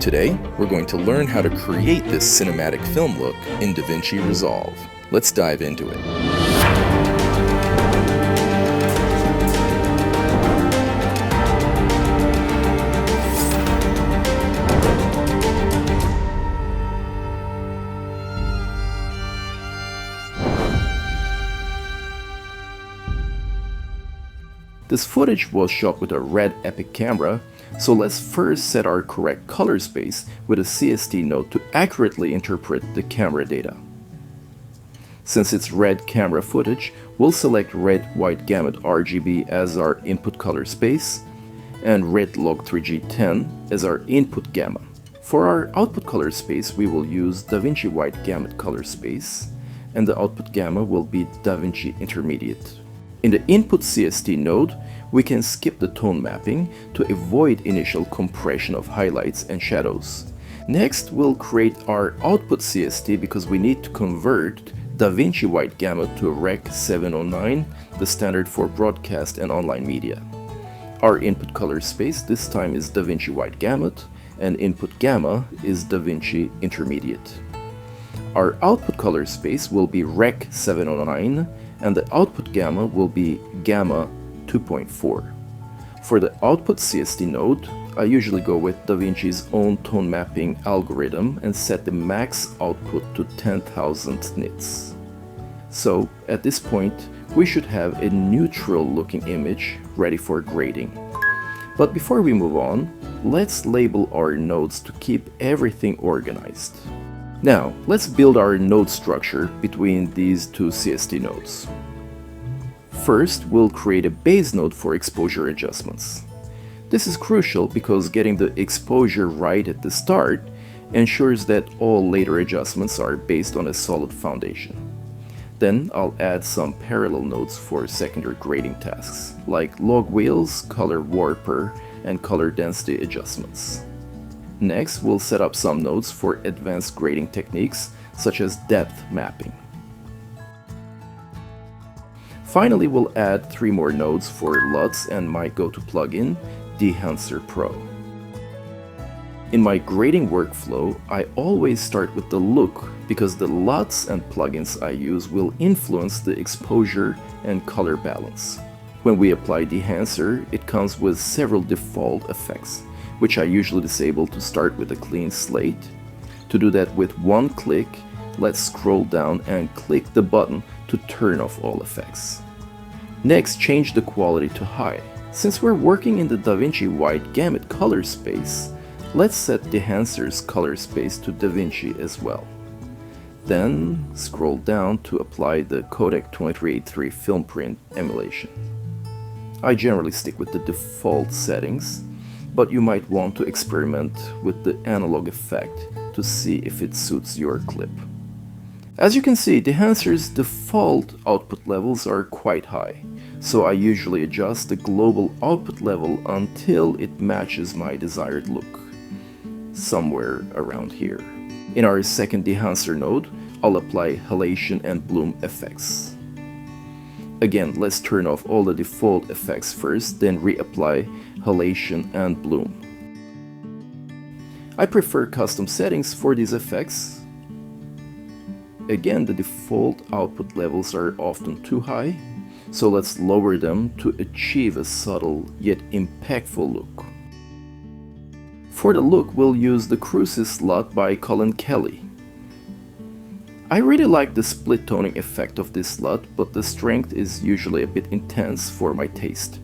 Today, we're going to learn how to create this cinematic film look in DaVinci Resolve. Let's dive into it. This footage was shot with a Red Epic camera, so let's first set our correct color space with a CST node to accurately interpret the camera data. Since it's red camera footage, we'll select red white gamut RGB as our input color space and red log 3G10 as our input gamma. For our output color space, we will use DaVinci white gamut color space, and the output gamma will be DaVinci intermediate. In the input CST node, we can skip the tone mapping to avoid initial compression of highlights and shadows. Next, we'll create our output CST because we need to convert DaVinci white gamut to Rec. 709, the standard for broadcast and online media. Our input color space this time is DaVinci white gamut, and input gamma is DaVinci intermediate. Our output color space will be Rec. 709, and the output gamma will be gamma 2.4. For the output CST node, I usually go with DaVinci's own tone mapping algorithm and set the max output to 10,000 nits. So at this point, we should have a neutral looking image ready for grading. But before we move on, let's label our nodes to keep everything organized. Now, let's build our node structure between these two CST nodes. First, we'll create a base node for exposure adjustments. This is crucial because getting the exposure right at the start ensures that all later adjustments are based on a solid foundation. Then I'll add some parallel nodes for secondary grading tasks, like log wheels, color warper, and color density adjustments. Next, we'll set up some nodes for advanced grading techniques, such as depth mapping. Finally, we'll add 3 more nodes for LUTs and my go-to plugin, Dehancer Pro. In my grading workflow, I always start with the look because the LUTs and plugins I use will influence the exposure and color balance. When we apply Dehancer, it comes with several default effects, which I usually disable to start with a clean slate. To do that with one click, let's scroll down and click the button to turn off all effects. Next, change the quality to high. Since we're working in the DaVinci white gamut color space, let's set Dehancer's color space to DaVinci as well. Then, scroll down to apply the Codec 2383 film print emulation. I generally stick with the default settings, but you might want to experiment with the analog effect to see if it suits your clip. As you can see, Dehancer's default output levels are quite high, so I usually adjust the global output level until it matches my desired look, somewhere around here. In our second Dehancer node, I'll apply halation and bloom effects. Again, let's turn off all the default effects first, then reapply halation and bloom. I prefer custom settings for these effects. Again, the default output levels are often too high, so let's lower them to achieve a subtle yet impactful look. For the look, we'll use the Crucis LUT by Colin Kelly. I really like the split toning effect of this LUT, but the strength is usually a bit intense for my taste.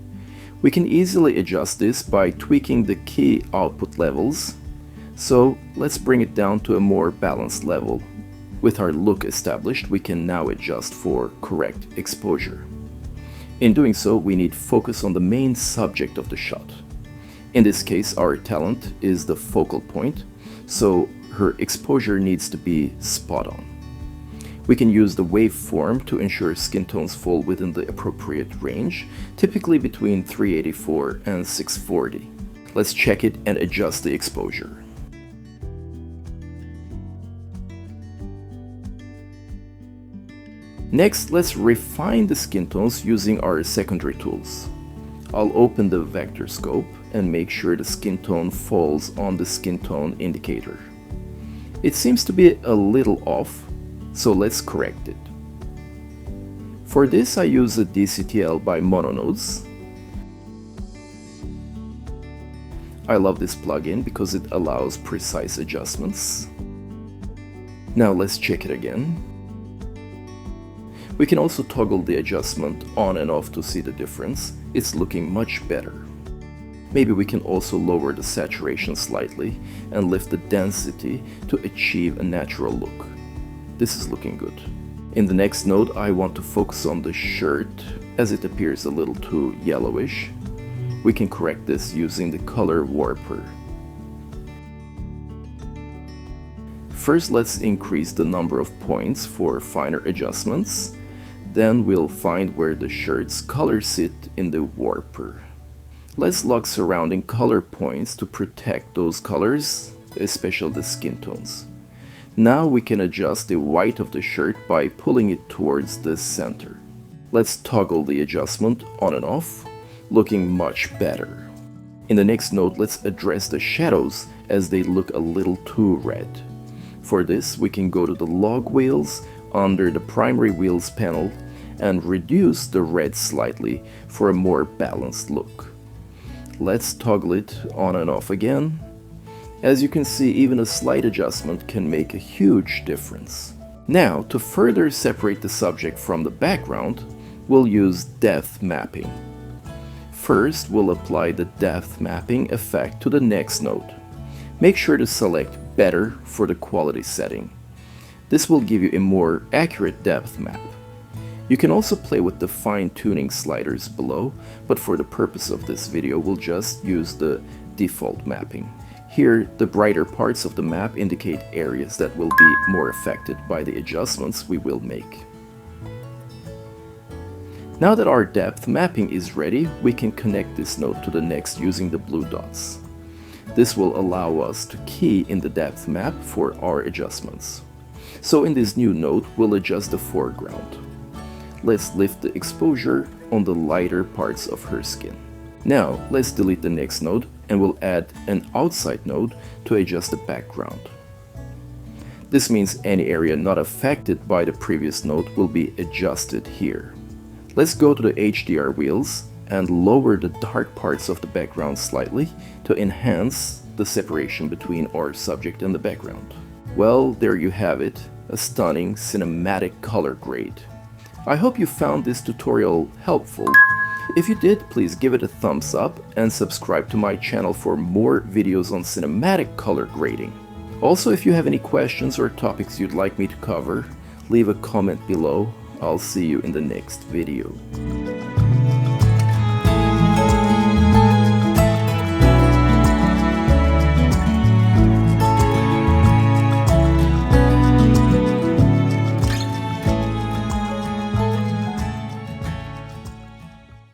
We can easily adjust this by tweaking the key output levels, so let's bring it down to a more balanced level. With our look established, we can now adjust for correct exposure. In doing so, we need focus on the main subject of the shot. In this case, our talent is the focal point, so her exposure needs to be spot on. We can use the waveform to ensure skin tones fall within the appropriate range, typically between 384 and 640. Let's check it and adjust the exposure. Next, let's refine the skin tones using our secondary tools. I'll open the vector scope and make sure the skin tone falls on the skin tone indicator. It seems to be a little off, so let's correct it. For this I use a DCTL by Mononodes. I love this plugin because it allows precise adjustments. Now let's check it again. We can also toggle the adjustment on and off to see the difference. It's looking much better. Maybe we can also lower the saturation slightly and lift the density to achieve a natural look. This is looking good. In the next node I want to focus on the shirt as it appears a little too yellowish. We can correct this using the color warper. First let's increase the number of points for finer adjustments. Then we'll find where the shirt's colors sit in the warper. Let's lock surrounding color points to protect those colors, especially the skin tones. Now we can adjust the white of the shirt by pulling it towards the center. Let's toggle the adjustment on and off, looking much better. In the next node, let's address the shadows as they look a little too red. For this, we can go to the log wheels under the primary wheels panel and reduce the red slightly for a more balanced look. Let's toggle it on and off again. As you can see, even a slight adjustment can make a huge difference. Now, to further separate the subject from the background, we'll use depth mapping. First, we'll apply the depth mapping effect to the next node. Make sure to select Better for the quality setting. This will give you a more accurate depth map. You can also play with the fine-tuning sliders below, but for the purpose of this video we'll just use the default mapping. Here, the brighter parts of the map indicate areas that will be more affected by the adjustments we will make. Now that our depth mapping is ready, we can connect this node to the next using the blue dots. This will allow us to key in the depth map for our adjustments. So in this new node, we'll adjust the foreground. Let's lift the exposure on the lighter parts of her skin. Now, let's delete the next node and we'll add an outside node to adjust the background. This means any area not affected by the previous node will be adjusted here. Let's go to the HDR wheels and lower the dark parts of the background slightly to enhance the separation between our subject and the background. Well, there you have it, a stunning cinematic color grade. I hope you found this tutorial helpful. If you did, please give it a thumbs up and subscribe to my channel for more videos on cinematic color grading. Also, if you have any questions or topics you'd like me to cover, leave a comment below. I'll see you in the next video.